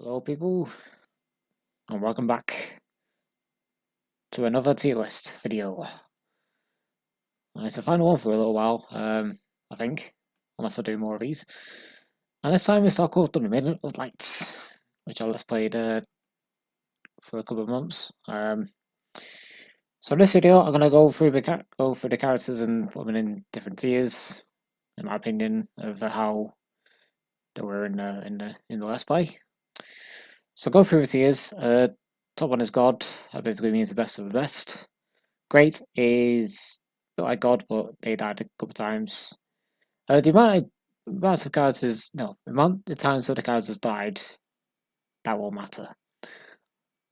Hello people, and welcome back to another tier list video. And it's the final one for a little while, I think, unless I do more of these. And this time it's not called Maiden of Lights, which I let's played for a couple of months. So in this video I'm gonna go through the characters and put them in different tiers, in my opinion, of how they were in the Let's Play. So go through the tiers. Top one is God. That basically means the best of the best. Great is a bit like God, but they died a couple of times. The amount of characters, no, the amount of times that the characters died, that won't matter,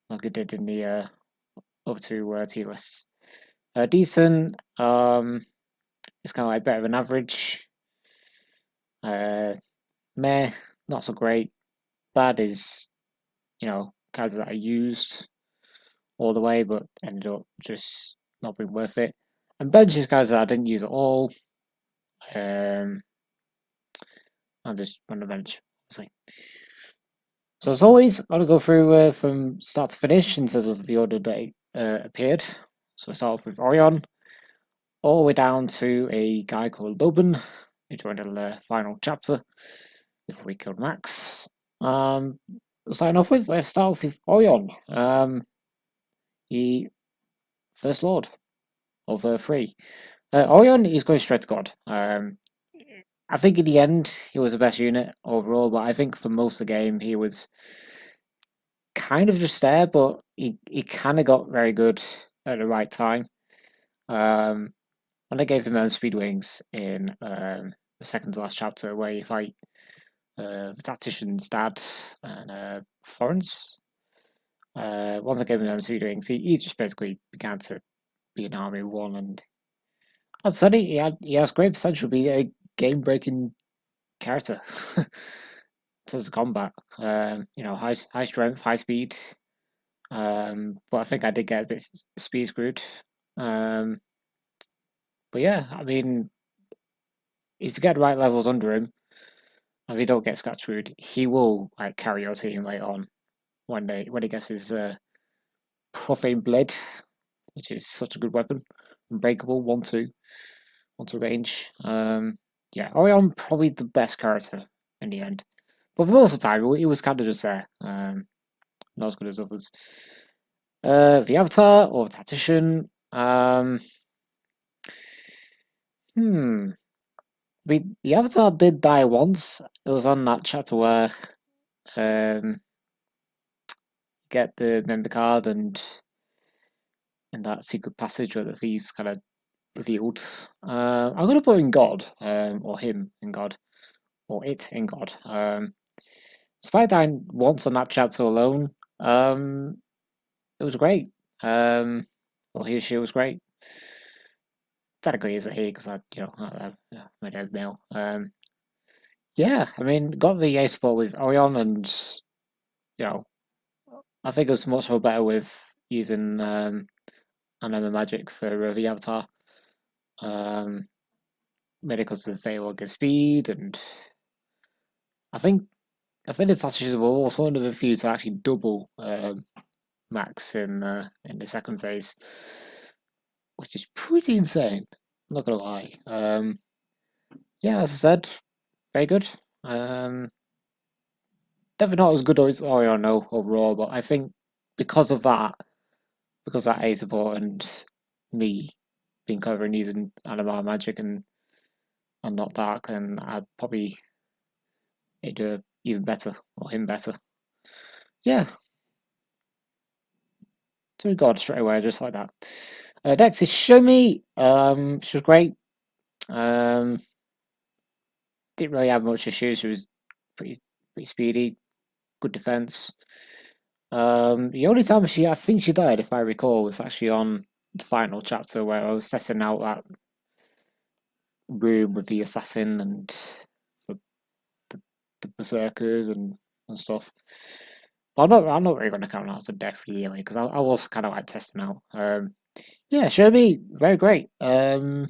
like it did in the other two tier lists. Decent, it's kind of like better than average. Meh, not so great. Bad is, characters that I used all the way, but ended up just not being worth it. And bench is guys that I didn't use at all. I'll just run the bench. So as always, I'm gonna go through from start to finish in terms of the order that appeared. So I start off with Orion, all the way down to a guy called Loban, who joined in the final chapter before we killed Max. Starting off with, let's start off with Orion. The First Lord of 3. Orion is going straight to God. I think in the end he was the best unit overall, but I think for most of the game he was kind of just there, but he kind of got very good at the right time. When I gave him speed wings in the second to last chapter, where you fight the tactician's dad and Florence. Once I gave him speed wings, he just basically began to be an army of one, and as I said, he has great potential to be a game-breaking character. In terms of combat, high strength, high speed. But I think I did get a bit speed screwed. But yeah, I mean, if you get the right levels under him, and if you don't get screwed, he will like carry your team later on when he gets his profane blade, which is such a good weapon, unbreakable, 1-2 range. Yeah, Orion probably the best character in the end. But for most of the time, he was kind of just there. Not as good as others. The Avatar or the Tactician. I mean, the Avatar did die once. It was on that chapter where get the member card and in that secret passage where the thieves kind of revealed. I'm gonna put in God, or him in God, or it in God. Spider once on that chapter alone. It was great. Or he or she was great. Technically, is a he because I made a male. Yeah, I mean, got the A spot with Orion, and I think it's much more better with using Anima Magic for the Avatar. Mainly because the Fey will give speed, and I think the Tacticians were also one of the few to actually double Max in the second phase, which is pretty insane. I'm not gonna lie. Yeah, as I said, very good. Definitely not as good as Orion no overall, but I think because that A support and me being clever and using Animal Magic and not Dark, and I'd probably do even better or him better. Yeah. So God straight away, just like that. Next is Show Me. She was great. Didn't really have much issues. She was pretty speedy, good defense. The only time I think she died, if I recall, was actually on the final chapter where I was testing out that room with the assassin and the berserkers and stuff. But I'm not really going to count that as a death really, because I was kind of like testing out. Yeah, Show Me, very great. I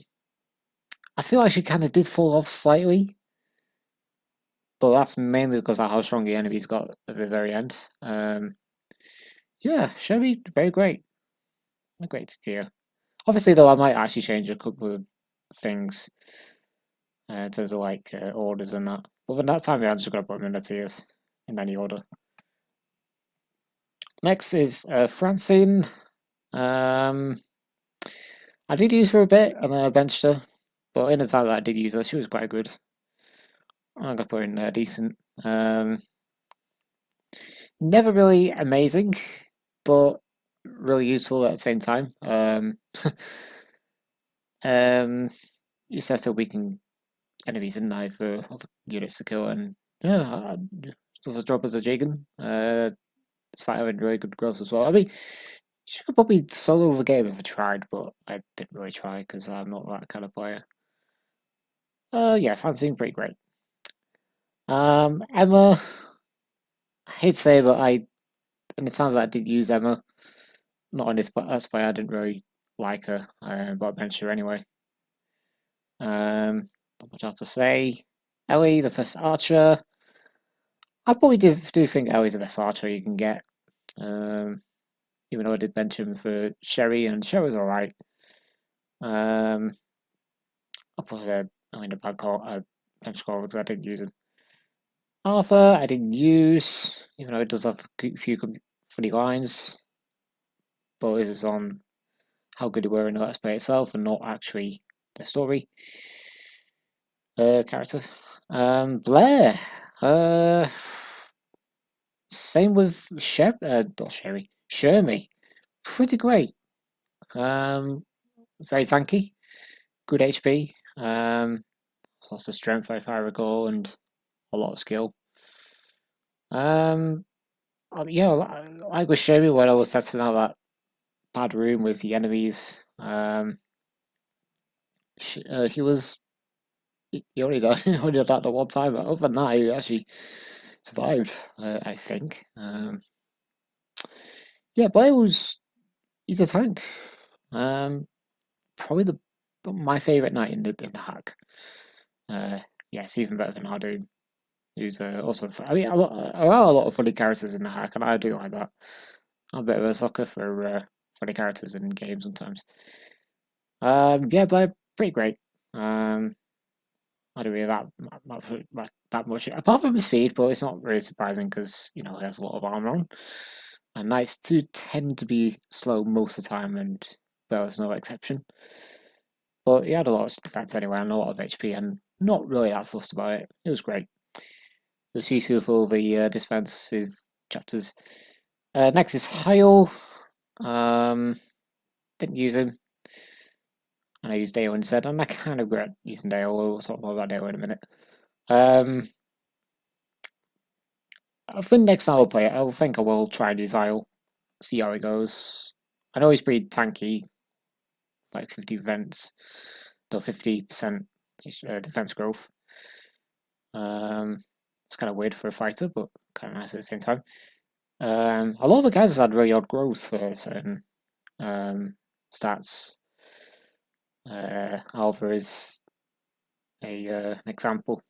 feel like she kind of did fall off slightly, but that's mainly because of how strong the enemies got at the very end. Yeah, Sherry, very great. A great tier. Obviously, though, I might actually change a couple of things in terms of like orders and that. But for that time, yeah, I'm just gonna put them in the tiers in any order. Next is Francine. I did use her a bit, and then I benched her. But in the time that I did use her, she was quite good. I'm gonna put in decent. Never really amazing, but really useful at the same time. You set up weaken enemies in knife for other units to kill, and yeah, does a job as a Jagan. Despite having really good growth as well. I mean, she could probably solo the game if I tried, but I didn't really try because I'm not that kind of player. Yeah, Francine pretty great. Emma, I hate to say, but in the times that I did use Emma, not on this, but that's why I didn't really like her. But I mentioned her anyway. Not much else to say. Ellie, the first archer. I probably do think Ellie's the best archer you can get. Even though I did mention for Sherry, and Sherry's alright. I put her in a bad call, bench call because I didn't use him. Arthur, I didn't use, even though it does have a few funny lines. But this is on how good they were in the Let's Play itself and not actually the story. Character. Blair. Same with not Sherry. Shermie. Pretty great. Very tanky. Good HP. Lots of strength if I recall, and a lot of skill. Yeah, like with Shermie when I was testing out that bad room with the enemies. He was he only died only died that one time, but other than that, he actually survived. I think. Yeah, Blair he's a tank. Probably my favourite knight in the hack. Yeah, it's even better than Hardoon, who's also. I mean, there are a lot of funny characters in the hack, and I do like that. I'm a bit of a sucker for funny characters in games sometimes. Yeah, Blair, pretty great. I don't really have that much apart from his speed, but it's not really surprising because he has a lot of armor on. And knights do tend to be slow most of the time, and Bella's no exception. But he had a lot of defense anyway, and a lot of HP, and not really that fussed about it. It was great. It was useful for the defensive chapters. Next is Heil. Didn't use him. And I used Dale instead, and I kind of regret using Dale. We'll talk more about Dale in a minute. I think next time I'll play it, I think I will try and use Isle, see how it goes. I know he's pretty tanky, like 50 defense, though 50% defense growth. It's kind of weird for a fighter, but kind of nice at the same time. A lot of the guys had really odd growth for certain stats. Alpha is an example.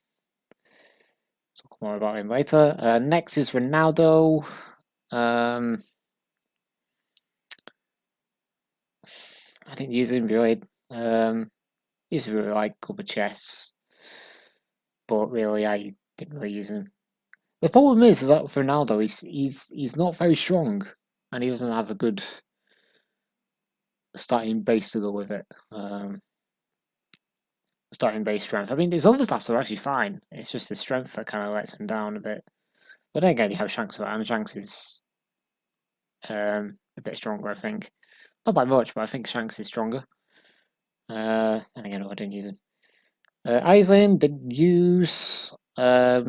Talk more about him later. Next is Ronaldo. I didn't use him really. Used to really like couple chests, but really I didn't really use him. The problem is that for Ronaldo, he's not very strong, and he doesn't have a good starting base to go with it. Starting base strength. I mean, his other stats are actually fine. It's just his strength that kind of lets him down a bit. But then again, you have Shanks for that, and Shanks is a bit stronger, I think. Not by much, but I think Shanks is stronger. And again, I didn't use him. Aislinn didn't use, but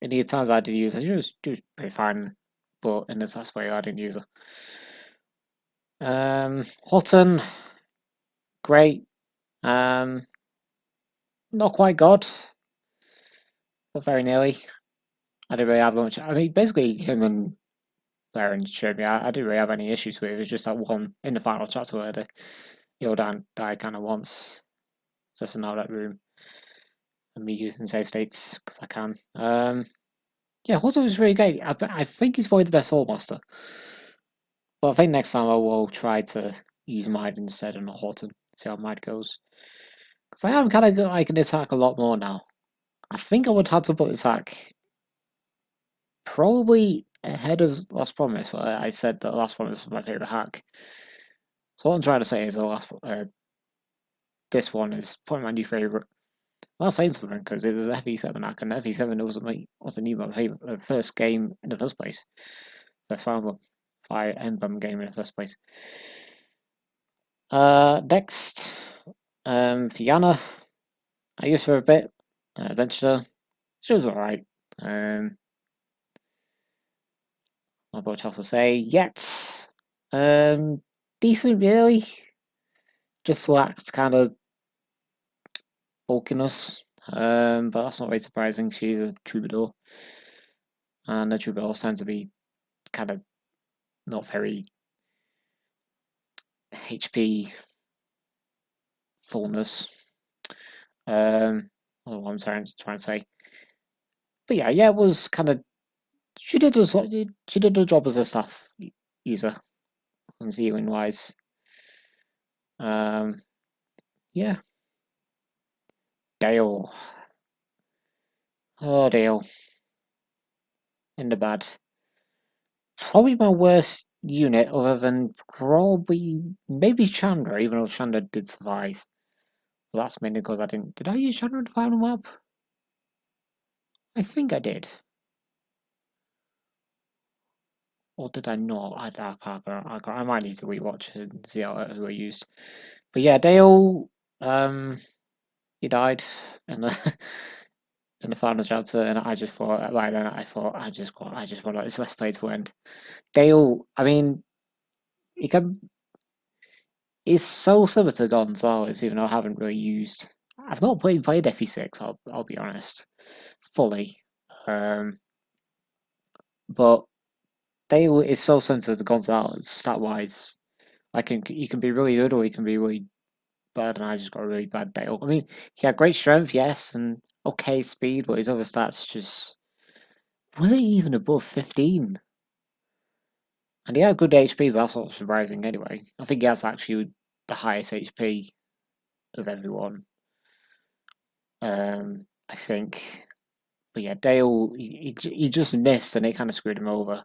in the times I did use her, she was pretty fine. But in the last way, I didn't use her. Houghton, great. Not quite God, but very nearly. I didn't really have much. I mean, basically, him and Baron showed me I didn't really have any issues with it. It was just that one in the final chapter where the Yodan died kind of once, just in that room. and me using save states because I can. Yeah, Horton was really great. I think he's probably the best Soul Master. But I think next time I will try to use Maiden instead and not Horton. See how Maiden goes. Because I am kind of like an attack a lot more now. I think I would have to put attack probably ahead of Last Promise. But I said that Last Promise was my favourite hack. So what I'm trying to say is this one is probably my new favourite. I'm not saying something because it is a FE7 hack, and FE7 wasn't even my favourite first game in the first place. First Fire Emblem game in the first place. Next, Fianna. I used her a bit. Adventure. She was alright. Not much else to say yet. Decent, really. Just lacked kind of bulkiness. But that's not very surprising. She's a troubadour, and the troubadours tend to be kind of not very HP fullness. What I'm trying to say. But yeah, it was kind of she did the job as a staff user and healing wise. Yeah. Dale. Oh, Dale. In the bad. Probably my worst unit, other than probably maybe Chandra, even though Chandra did survive. But that's mainly because I didn't. Did I use Chandra in the final map? I think I did. Or did I not? I might need to rewatch and see who I used. But yeah, Dale. He died in the in the final chapter, and I just thought right then I just want this Let's Play to end. Dale, I mean, he's so similar to Gonzalez, even though I haven't really used. I've not played FE6. I'll be honest, fully. But Dale is so similar to Gonzalez stat wise. He can be really good or he can be really bad, and I just got a really bad Dale. I mean, he had great strength, yes, and okay speed, but his other stats just wasn't even above 15. And he had good HP, but that's not surprising anyway. I think he has actually the highest HP of everyone. I think. But yeah, Dale, he just missed and it kind of screwed him over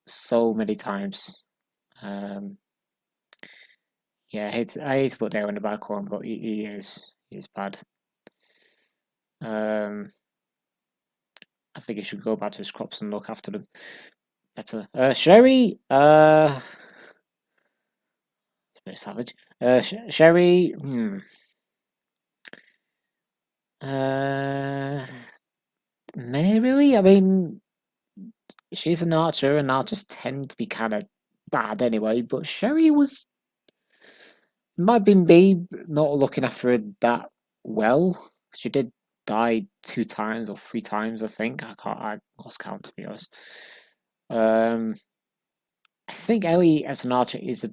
so many times. Yeah, I hate to put Dale in the back one, but he is bad. I think he should go back to his crops and look after them better. Sherry, it's a bit savage. Sherry, maybe. I mean, she's an archer, and archers tend to be kind of bad anyway. But Sherry might be me not looking after her that well. She did die 2 times or 3 times, I think. I lost count, to be honest. I think Ellie as an archer is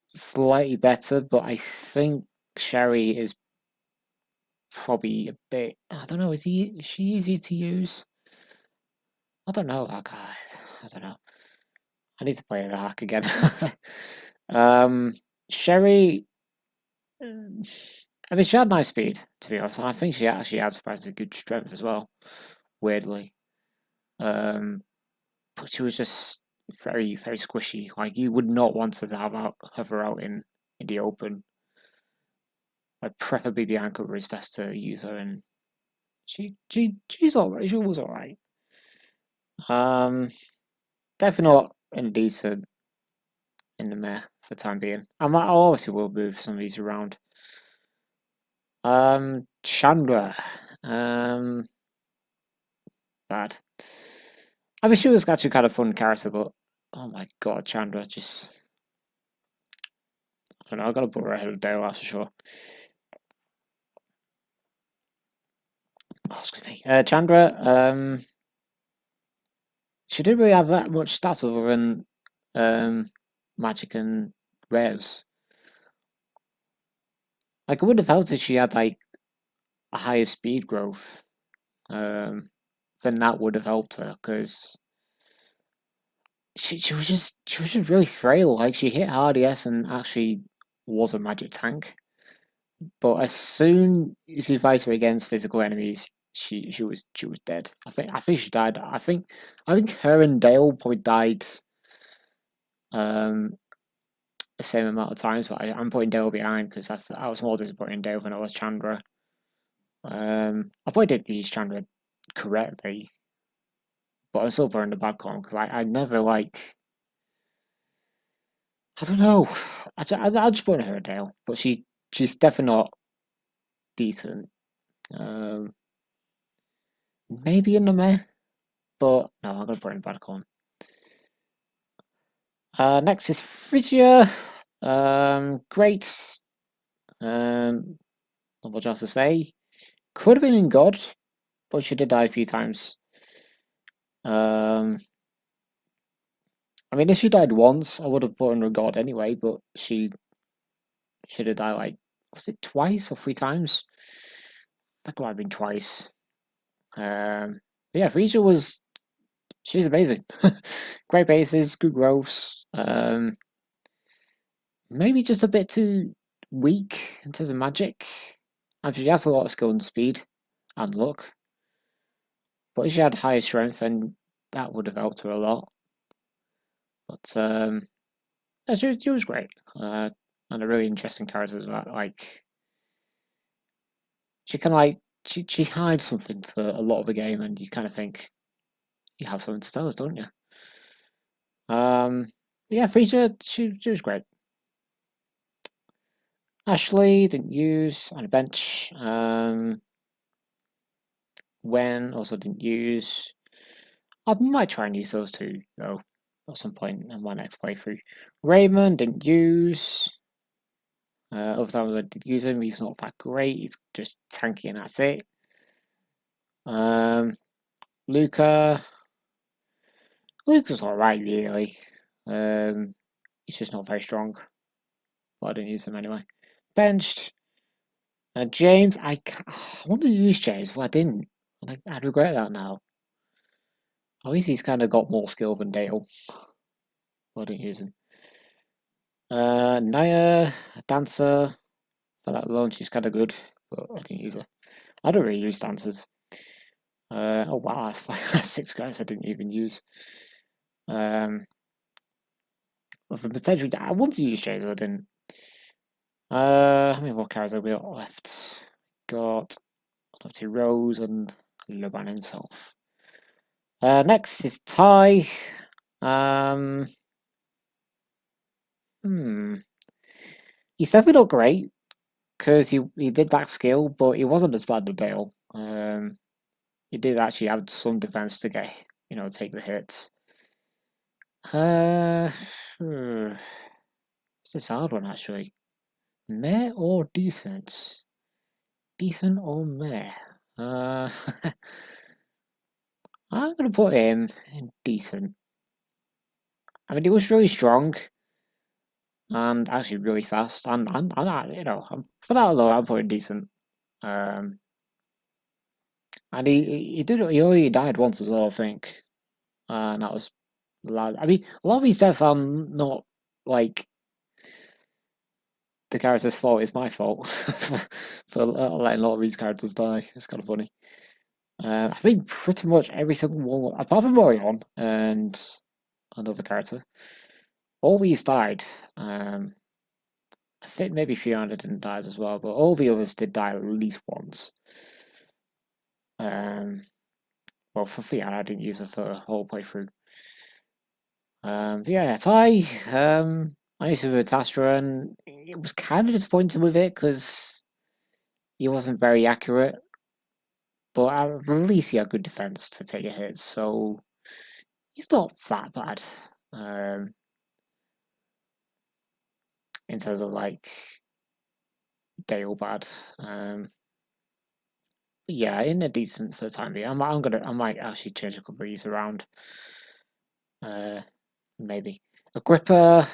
slightly better, but I think Sherry is probably a bit. I don't know. Is she easier to use? I don't know, that guy. I don't know. I need to play the hack again. Sherry. I mean, she had nice speed, to be honest, and I think she actually had surprisingly good strength as well. Weirdly, but she was just very, very squishy. Like you would not want her to have her out in the open. Like preferably behind cover is best to use her, and she's alright. She was alright. Definitely not indecent in the meh for the time being. I obviously will move some of these around. Chandra. Bad. I mean, she was actually kind of fun character, but oh my god, Chandra just. I don't know, I gotta put her ahead of Dale, that's for sure. Oh, excuse me. Chandra, she didn't really have that much stats other than magic and rares. Like, I would have felt if she had, like, a higher speed growth, then that would have helped her because she was just really frail. Like she hit hard, yes, and actually was a magic tank. But as soon as you fight her against physical enemies, she was dead. I think she died. I think her and Dale probably died um the same amount of times, but I'm putting Dale behind because I was more disappointed in Dale than I was Chandra. I probably didn't use Chandra correctly, but I'm still putting the bad con because I never like. I don't know. I just put her Dale, but she's definitely not decent. Um, maybe in the meh, but no, I'm gonna put in the bad con. Next is Frisia. Great. Not much else to say. Could have been in God, but she did die a few times. Um, I mean, if she died once, I would have put her in God anyway, but she should have died like, was it twice or 3 times? I think it might have been twice. But yeah, Frisia she's amazing. Great bases, good growths. Maybe just a bit too weak in terms of magic. And she has a lot of skill and speed and luck. But if she had higher strength, then that would have helped her a lot. But yeah, she was great. And a really interesting character as well. Like she can she hides something to a lot of the game, and you kind of think you have something to tell us, don't you? Yeah, Frisia, she was great. Ashley didn't use on a bench. When also didn't use. I might try and use those two though at some point in my next playthrough. Raymond didn't use. Other times I did use him. He's not that great. He's just tanky and that's it. Um, Luca. Luca's alright really. He's just not very strong. But I didn't use him anyway. Benched. James. I wanted to use James, but I didn't. I regret that now. At least he's kind of got more skill than Dale. But I didn't use him. Naya, dancer. For that alone, she's kind of good, but I didn't use her. I don't really use dancers. Oh wow, that's that's 6 guys I didn't even use. Well, for potential, I want to use Shades, but I didn't. How many more cards have we got left? Got Lefty Rose and Loban himself. Next is Ty. Um, He's definitely not great because he did that skill, but he wasn't as bad as Dale. He did actually have some defense to get take the hits. It's this hard one actually. Meh or decent? Decent or meh? I'm gonna put him in decent. I mean, he was really strong and actually really fast, and for that alone, I'm putting decent. Um, and he already died once as well, I think, and that was I mean, a lot of these deaths are not like the character's fault. It's my fault for letting a lot of these characters die. It's kind of funny. I think pretty much every single one, apart from Orion and another character, all these died. I think maybe Fiona didn't die as well, but all the others did die at least once. Well, for Fiona, I didn't use her for the whole playthrough. Yeah, Ty. I used to do Tastra, and it was kind of disappointing with it because he wasn't very accurate. But at least he had good defense to take a hit, so he's not that bad. In terms of like Dale bad. Yeah, in a decent for the time being. I might actually change a couple of these around. Maybe Agrippa.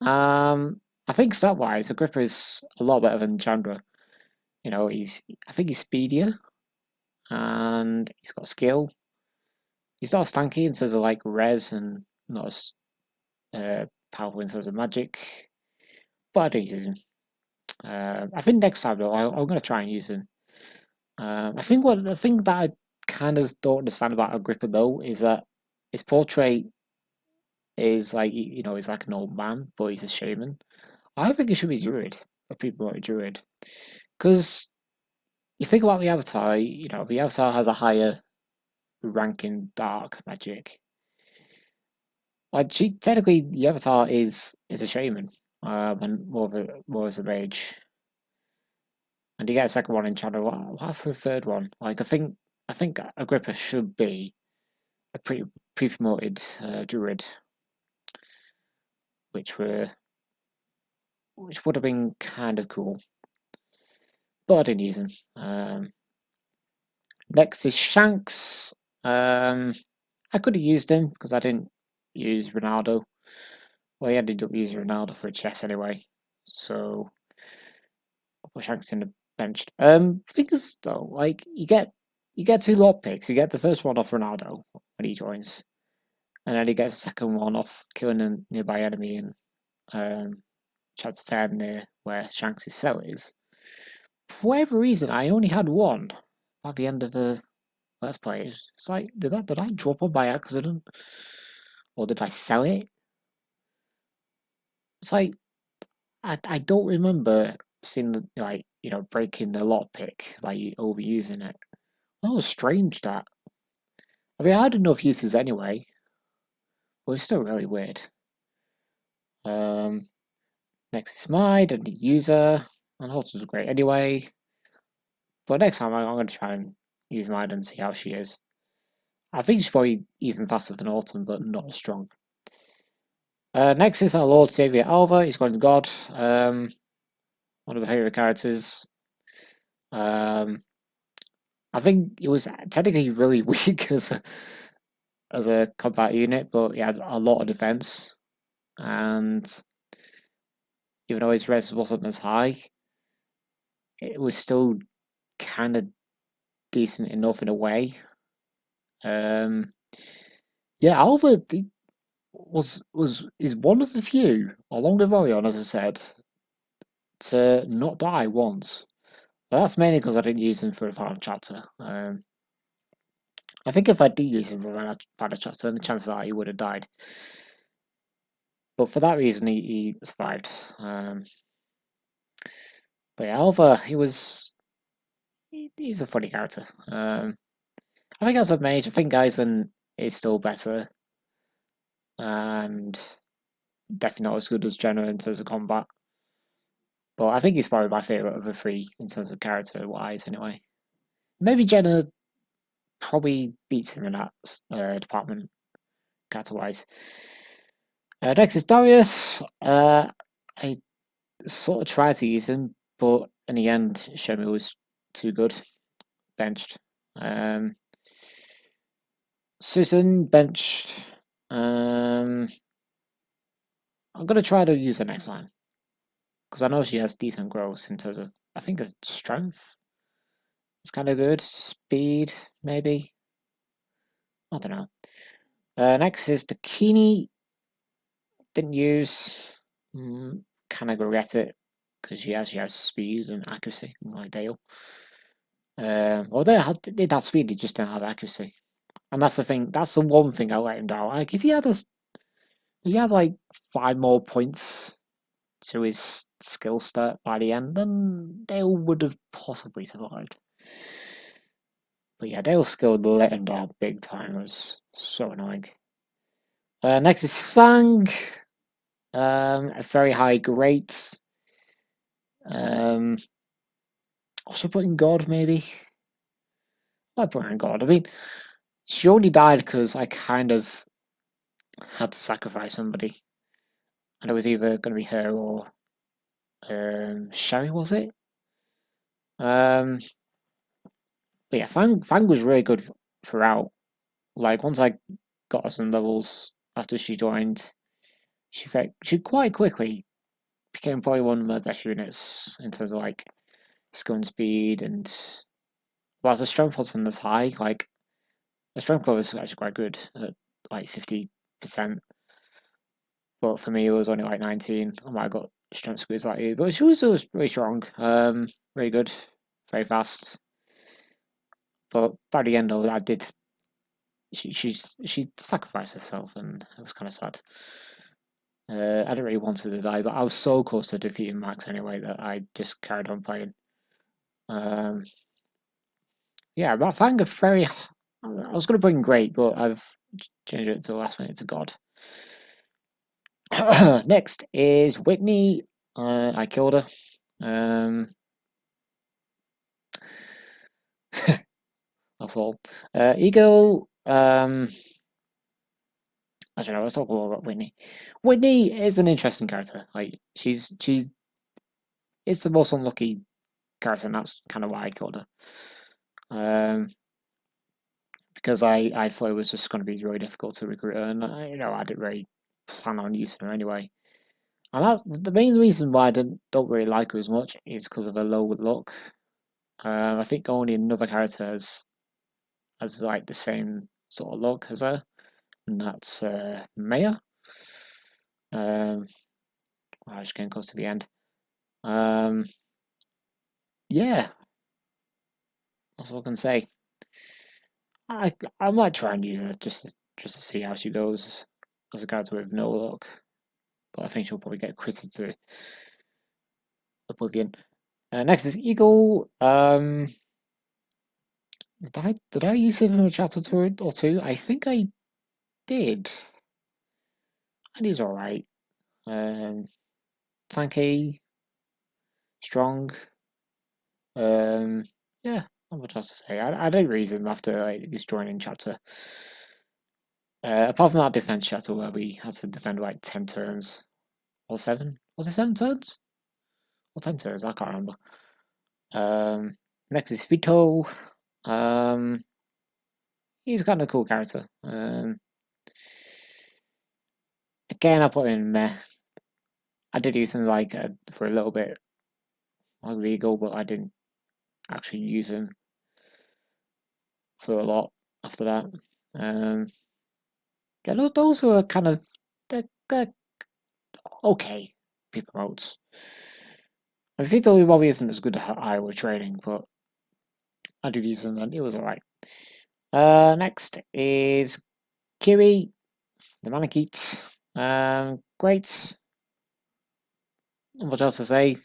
I think stat wise, Agrippa is a lot better than Chandra. you know, I think he's speedier and he's got skill. He's not as tanky in terms of like res and not as powerful in terms of magic, but I don't use him. I think next time though, I'm gonna try and use him. I think the thing that I kind of don't understand about Agrippa though is that his portrait is like you know he's like an old man, but he's a shaman. I think he should be Druid, a people like Druid, because you think about the Avatar. You know, the Avatar has a higher rank in dark magic. Like technically, the Avatar is a shaman, and more as a mage. And you get a second one in Channel. Why for a third one? Like I think Agrippa should be a pre-promoted druid, which would have been kind of cool, but I didn't use him. Next is Shanks. I could have used him because I didn't use Ronaldo. Well, he ended up using Ronaldo for a chess anyway, so I'll put Shanks in the bench. Things though, like you get two lot picks. You get the first one off Ronaldo when he joins, and then he gets the second one off killing a nearby enemy in chapter 10 near where Shanks' cell is. For whatever reason, I only had one at the end of the let's play. It's like did I drop one by accident, or did I sell it? It's like I don't remember seeing like you know breaking the lot pick by overusing it. That was strange. That I mean I had enough uses anyway, but it's still really weird. Um, Next is Maiden, the user, and Horton's great anyway. But next time I'm going to try and use Maiden and see how she is. I think she's probably even faster than Autumn, but not as strong. Next is our Lord Savior Alva. He's going to God. One of my favourite characters. I think he was technically really weak as a combat unit, but he had a lot of defense, and even though his res wasn't as high, it was still kind of decent enough in a way. Yeah, Alva is one of the few along with Orion, as I said, to not die once. But that's mainly because I didn't use him for a final chapter. I think if I did use him for a final chapter, then the chances are he would have died. But for that reason, he survived. But yeah, Alva, he's a funny character. I think as a mage, I think Geisman is still better, and definitely not as good as Jenna in terms of combat. But I think he's probably my favourite of the three in terms of character wise, anyway. Maybe Jenna probably beats him in that department, character wise. Next is Darius. I sort of tried to use him, but in the end, Shemi was too good. Benched. Susan benched. I'm gonna try to use her next time because I know she has decent growth in terms of I think her strength. It's kind of good. Speed, maybe. I don't know. Next is Dakini. Didn't use. Kind of regret it because she has speed and accuracy like Dale. Well, they had speed, they just didn't have accuracy, and that's the thing. That's the one thing I let him down. Like if he had like 5 more points to his skill stat by the end, then Dale would have possibly survived. But yeah, Dale's skill let him down big time. It was so annoying. Next is Fang. A very high great. I should put in God maybe. I put her in God. I mean, she only died because I kind of had to sacrifice somebody, and it was either going to be her or Sherry, was it? But yeah, Fang was really good throughout. Like once I got her some levels after she joined, she quite quickly became probably one of my best units in terms of like skill and speed, and whilst the strength wasn't as high, like the strength was actually quite good at like 50%, but for me it was only like 19. I might have got strength squeeze like you, but she was always really strong, really good, very fast. But by the end, though, I did. She sacrificed herself, and it was kind of sad. I didn't really want her to die, but I was so close to defeating Max anyway that I just carried on playing. Yeah, but I find a very. I was going to bring Great, but I've changed it to the last minute to God. Next is Whitney. I killed her. That's all. Eagle. I don't know. Let's talk more about Whitney. Whitney is an interesting character. Like she's it's the most unlucky character, and that's kind of why I killed her. Because I thought it was just going to be really difficult to recruit her, and I didn't really plan on using her anyway. And that's the main reason why I don't really like her as much is because of her low luck. I think only another character has like the same sort of luck as her, and that's Maya. I was getting close to the end. Yeah, that's all I can say. I might try and use her just to see how she goes as a character with no luck, but I think she'll probably get critted to oblivion. Next is Eagle. Did I use him in a chapter or two? I think I did. And he's alright. Tanky, strong. Yeah, not much else to say. I don't use him after like, his joining chapter. Apart from that defense chapter where we had to defend like 10 turns or 7. Was it 7 turns? Or 10 turns? I can't remember. Next is Vito. He's kind of a cool character. Again, I put in meh. I did use him like for a little bit like Regal, but I didn't actually use him for a lot after that. Yeah, those were kind of they're okay people promotes. I think Vito probably isn't as good at Iowa training, but I did use him and it was alright. Next is Kiri, the Manakite. Great. Not much else to say.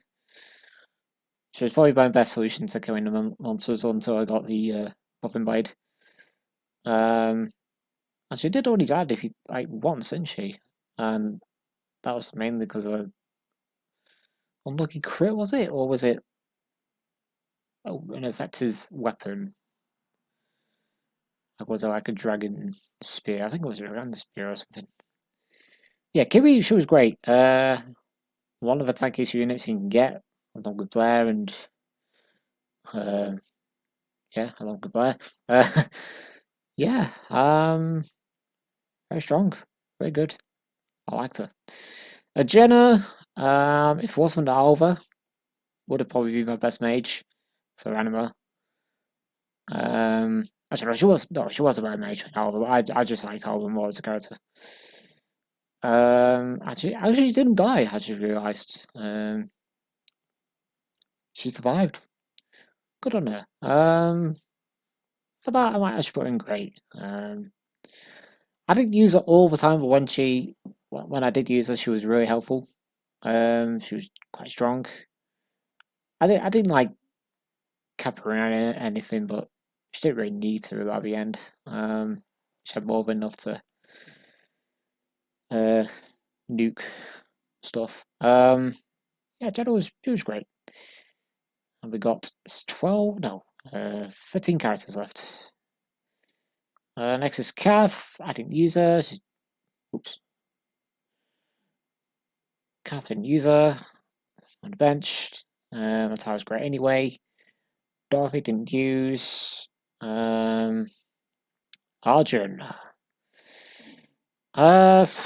She was probably my best solution to killing the monsters until I got the Puffin Blade. And she did only die if you like once, didn't she? And that was mainly because of a unlucky crit, was it? Or was it an effective weapon? Like, was it like a dragon spear? I think it was a dragon spear or something. Yeah, Kiri, she was great. One of the tankiest units you can get, along with Blair and yeah, along with Blair. Yeah, very strong, very good. I liked her. Jenna, if it wasn't Alva, would have probably been my best mage for Anima. Actually, no, she was a bad mage for Alva, but I just liked Alva more as a character. Actually, she didn't die. I just realised. She survived. Good on her. For that, I might actually put in great. I didn't use her all the time, but when I did use her, she was really helpful. She was quite strong. I didn't like cap her in anything, but she didn't really need to at the end. She had more than enough to nuke stuff. Yeah, she was great. And we got 13 characters left. Next is Kath. I didn't use her. Oops. Kath didn't use her. On the bench. That was great anyway. Dorothy didn't use. Arjun. Arjun.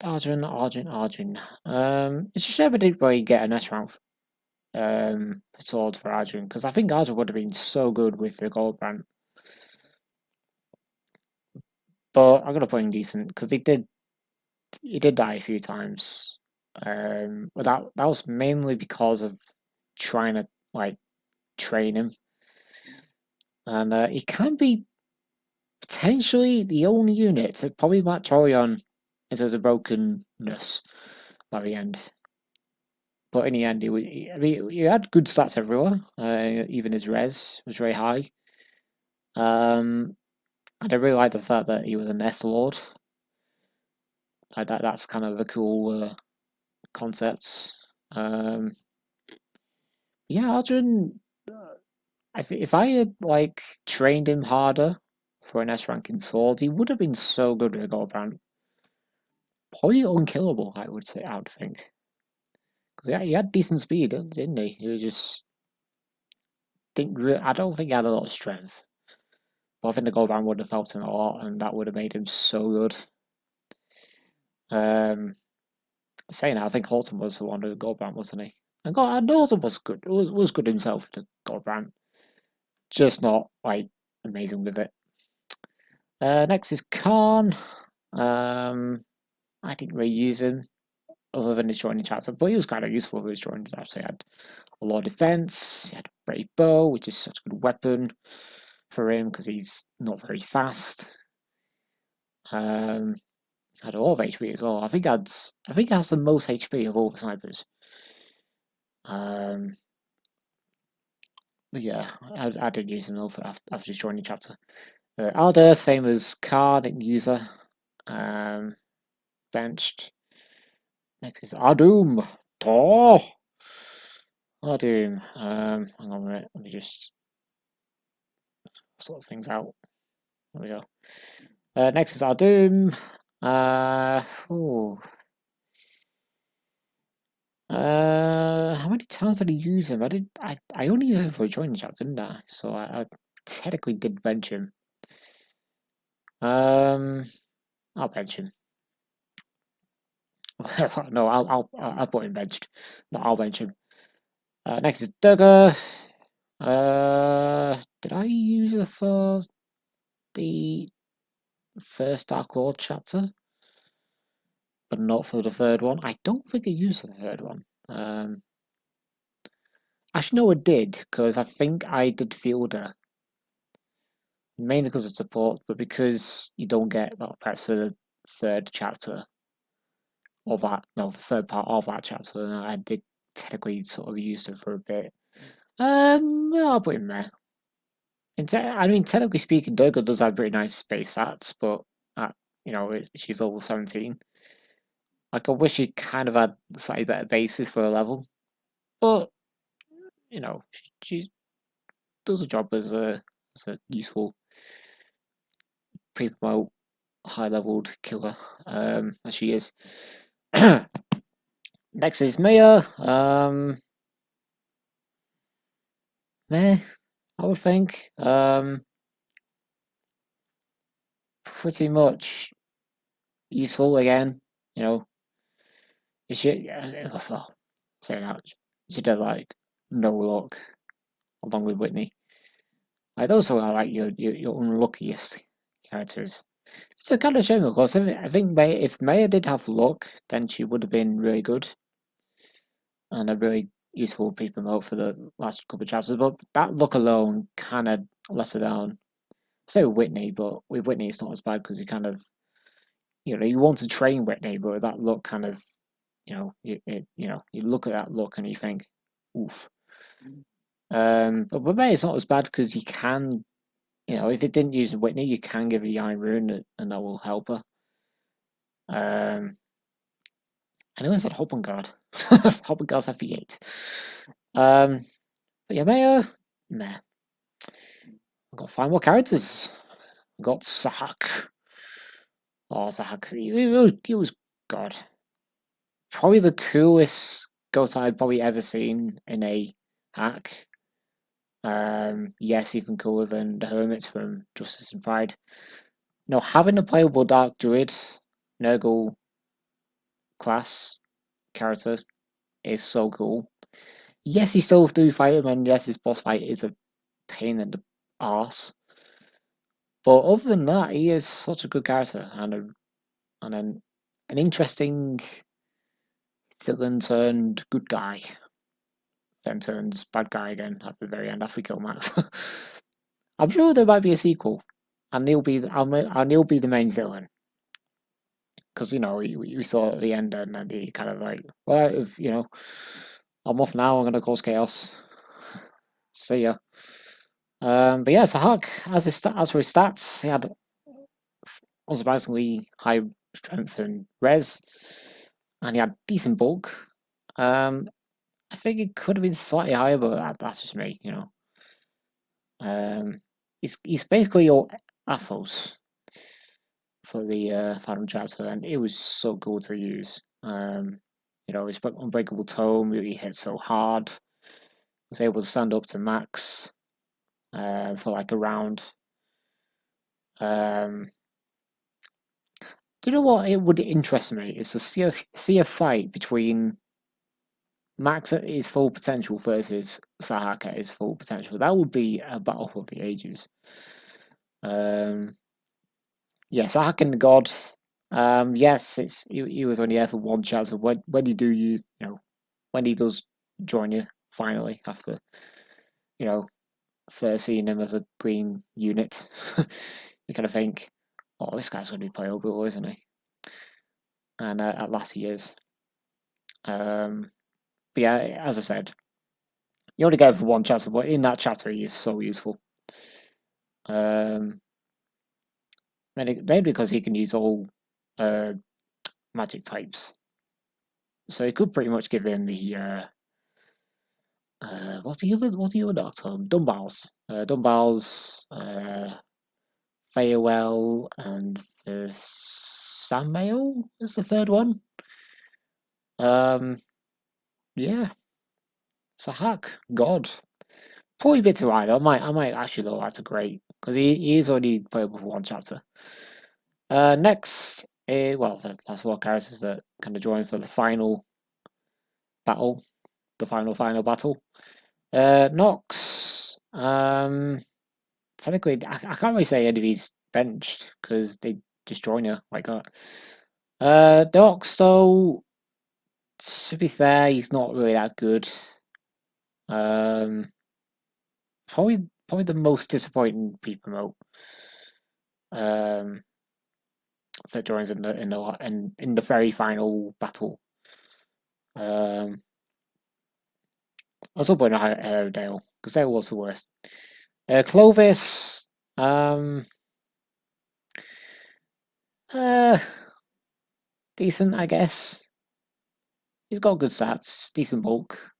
It's a shame I didn't really get an S rank sword for Arjun, because I think Arjun would have been so good with the gold brand. But I'm gonna put him decent because he did die a few times. But that was mainly because of trying to like train him, and he can be potentially the only unit to probably match Orion in terms of brokenness by the end. But in the end, I mean, he had good stats everywhere. Even his res was very high. And I really like the fact that he was a Nest Lord. That's kind of a cool concept. Yeah, Arjun. If I had like trained him harder for an S ranking sword, he would have been so good with a gold brand. Probably unkillable, I would say. I would think because yeah, he had decent speed, didn't he? He just didn't. I don't think he had a lot of strength. But I think the gold brand would have helped him a lot, and that would have made him so good. Saying that, I think Horton was the one who gold brand, wasn't he? And Horton was good. Was good himself. The gold brand, just not like amazing with it. Next is Khan. I didn't really use him other than his joining chapter, but he was kind of useful with his joining chapter. He had a lot of defense, he had a brave bow, which is such a good weapon for him because he's not very fast. Had a lot of HP as well. I think he has the most HP of all the snipers. But yeah, I did use him though after just joining chapter. Alder, same as Card, didn't use her. Benched. Next is Ardum. Oh! Ardum. Hang on a minute. Let me just sort things out. There we go. Next is Ardum. How many times did I use him? I only used him for a joining chapter, didn't I? So I technically did bench him. I'll bench him. No, I'll put him benched. No, I'll bench him. Next is Duggar. Did I use it for the first Dark Lord chapter? But not for the third one? I don't think I used for the third one. Actually, no, I did, because I think I did Fielder. Mainly because of support, but because you don't get that perhaps the third chapter of that, no, the third part of that chapter, and I did technically sort of use it for a bit. I'll put him there. I mean, technically speaking, Durga does have pretty nice space stats, but she's level 17. Like, I wish she kind of had slightly better bases for a level, but she does a job as a useful pre-promote high-leveled killer, as she is. Next is Mia. Meh, I would think. Pretty much useful again. Is she? Well, saying that she did like no luck, along with Whitney. Those are like your unluckiest characters. It's a kind of shame, of course. I think if Maya did have luck, then she would have been really good and a really useful pre-promote for the last couple of chapters. But that luck alone kind of let her down. Say with Whitney, but with Whitney it's not as bad because you kind of, you want to train Whitney, but that luck kind of, you look at that luck and you think, oof. But with May it's not as bad because you can, if it didn't use Whitney, you can give her the Iron Rune and that will help her. I know I said Hoppengard. Hoppengard's FE8. But yeah, meh. I've got 5 more characters. I've got Sahak. Oh, Sahak. He was God. Probably the coolest goat I've probably ever seen in a hack. Yes, even cooler than the Hermits from Justice and Pride. Having a playable Dark Druid, Nurgle class character is so cool. yes, he still do fight him, and yes, his boss fight is a pain in the arse. But other than that, he is such a good character and an interesting villain turned good guy. Then turns bad guy again at the very end after we kill Max. I'm sure there might be a sequel, and he'll be the main villain. Because we saw at the end, and he kind of like, well, if I'm off now. I'm gonna cause chaos. See ya. But yeah, Sahak, as for his stats, he had unsurprisingly high strength and res, and he had decent bulk. I think it could have been slightly higher, but that's just me. He's basically your Athos for the final chapter, and it was so cool to use. His unbreakable tome really hit so hard. Was able to stand up to Max for like a round. You know what? It would interest me is to see a fight between Max at his full potential versus Sahak at his full potential. That would be a battle for the ages. Yeah, Sahak and the God. Yes, he was only there for one chance. But when you do use, when he does join you finally after, first seeing him as a green unit, you kind of think, oh, this guy's going to be playable, isn't he? And at last he is. But yeah, as I said, you only go for one chapter, but in that chapter he is so useful. Mainly because he can use all magic types. So it could pretty much give him the what's the other doctor? Dumbbells, Farewell, and the Samael is the third one. Yeah. Sahak, God. Probably a bit too high though. I might actually look that's a great because he is only playable for one chapter. Next, well, that's four characters that kind of join for the final battle, the final battle. Nox. Technically, I can't really say any of these benched because they just join you like that. Nox though, to be fair, he's not really that good. Probably the most disappointing pre-promote. That joins in the very final battle. I was hoping Dale because Dale was the worst. Clovis, decent, I guess. He's got good stats, decent bulk.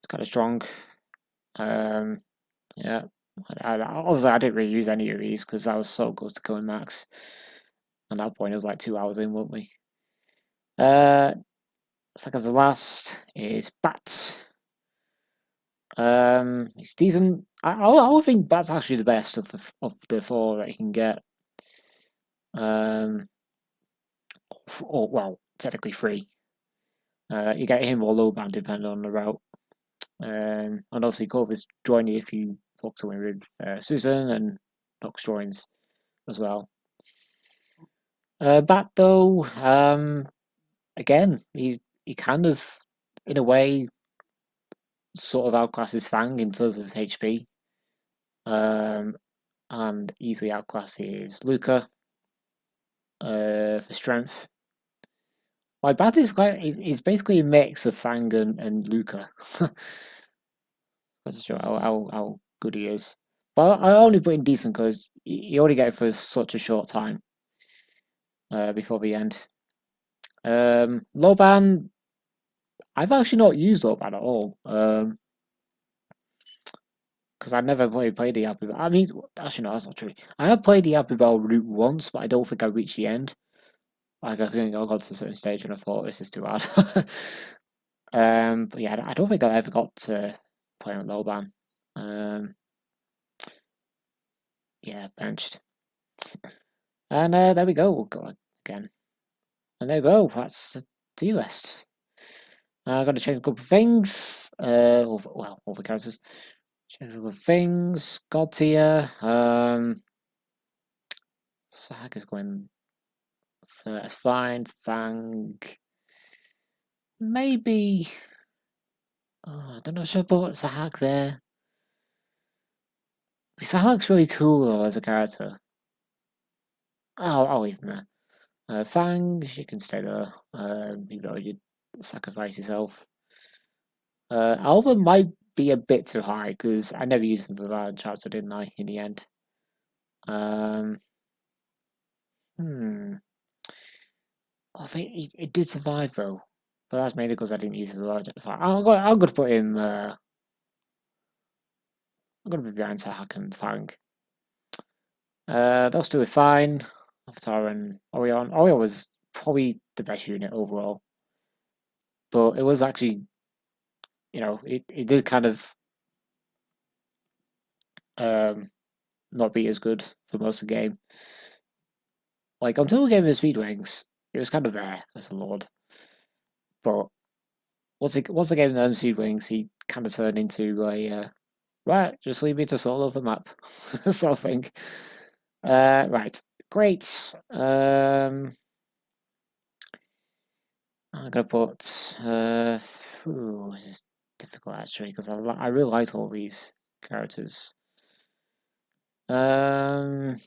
He's kind of strong. Yeah. Obviously, I didn't really use any of these because I was so close to killing Max. At that point, it was like 2 hours in, weren't we? Second to last is Bat. He's decent. I think Bat's actually the best of the four that you can get. Well, technically three. You get him or low band depending on the route. And obviously Corvus join you if you talk to him with Susan, and Nox joins as well. Bat though, again, he kind of in a way sort of outclasses Fang in terms of his HP. And easily outclasses Luca for strength. My Bat is it's basically a mix of Fang and Luca. That's sure how good he is. But I only put in decent because you only get it for such a short time before the end. Loban, I've actually not used Loban at all. Because I never played the Happy Bell. I mean, actually, no, that's not true. I have played the Happy Bell route once, but I don't think I reached the end. Like, I think I got to a certain stage and I thought, this is too hard. But yeah, I don't think I ever got to play on Loban. Yeah, benched. And there we go. We'll go again. And there we go. That's the tier list. I've got to change a couple of things. Well, all the characters. Change a couple of things. God tier. Sag is going first. Fine. Thank. Maybe. Oh, I don't know. Should I put Sahag there? Sahag's really cool though as a character. I'll leave him there. Fang, you can stay there. Even though you sacrifice yourself. Alva might be a bit too high because I never used him for Valorant chapter, didn't I? In the end. Hmm. I think it did survive though, but that's mainly because I didn't use him for Valorant. I'm gonna put him. I'm gonna be behind Sahak and Fang. Those two are fine. Avatar and Orion. Orion was probably the best unit overall, but it was actually, it did kind of not be as good for most of the game. Like until we gave him the speed wings, it was kind of there as a lord. But once I gave him the speed wings, he kind of turned into a right, just leave me to solo the map sort of thing. Right, great. I'm gonna put. This is difficult actually because I really like all these characters. Jenna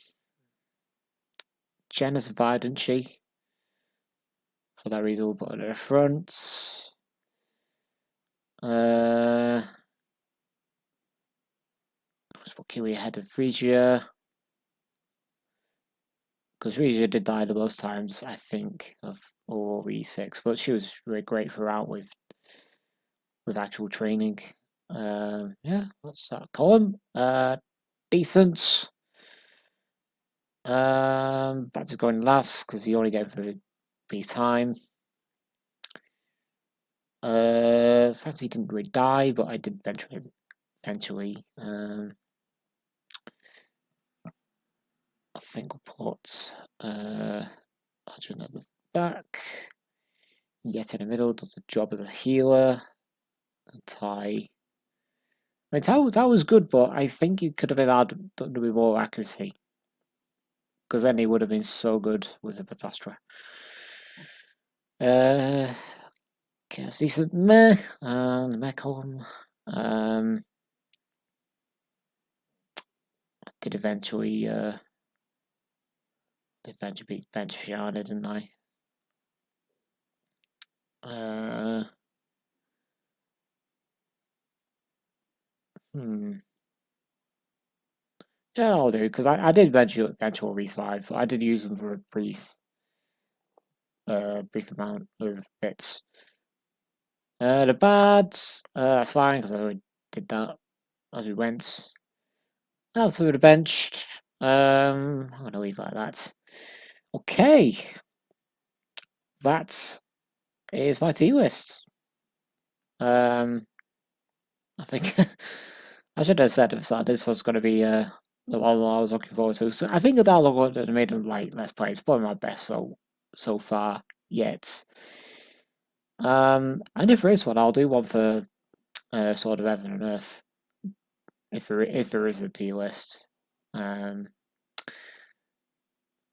survived, didn't she? For that reason, we'll put her at the front. Let's put Kiwi ahead of Frisia. Because Frisia did die the most times, I think, of all these six. But she was really great throughout with actual training. Yeah, what's that column? Decent. That's going last because you only get for a brief time. Francie didn't really die, but I did eventually. I think we'll put Arjun at the back. Yet in the middle does a job as a healer. And Ty. I mean, Ty was good, but I think he could have been done with more accuracy. Because then he would have been so good with the Patastra. Okay, it's decent. Meh. And the meh column. Did eventually beat Bench Fiana, didn't I? Yeah, I'll do because I did bench all these five. I did use them for a brief amount of bits. The bads, that's fine because I already did that as we went. That's the benched. I'm gonna leave like that. Okay, that is my tier list. I think I should have said that this was going to be the one I was looking forward to. So I think the dialogue that made them like Let's Play is probably my best so far yet. And if there is one, I'll do one for Sword of Heaven and Earth if there is a tier list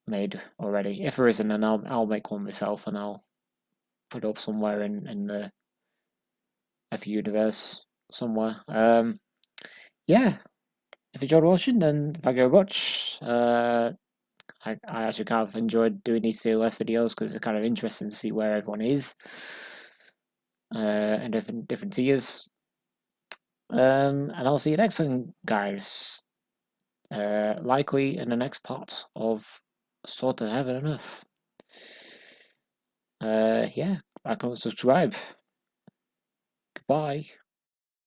made already. If there isn't, then I'll make one myself and I'll put it up somewhere in the F universe somewhere. Yeah. If you enjoyed watching, then thank you very much. I actually kind of enjoyed doing these COS videos because it's kind of interesting to see where everyone is and different tiers. And I'll see you next time, guys. Likely in the next part of Sword of Heaven and Earth. Yeah, like and subscribe. Goodbye.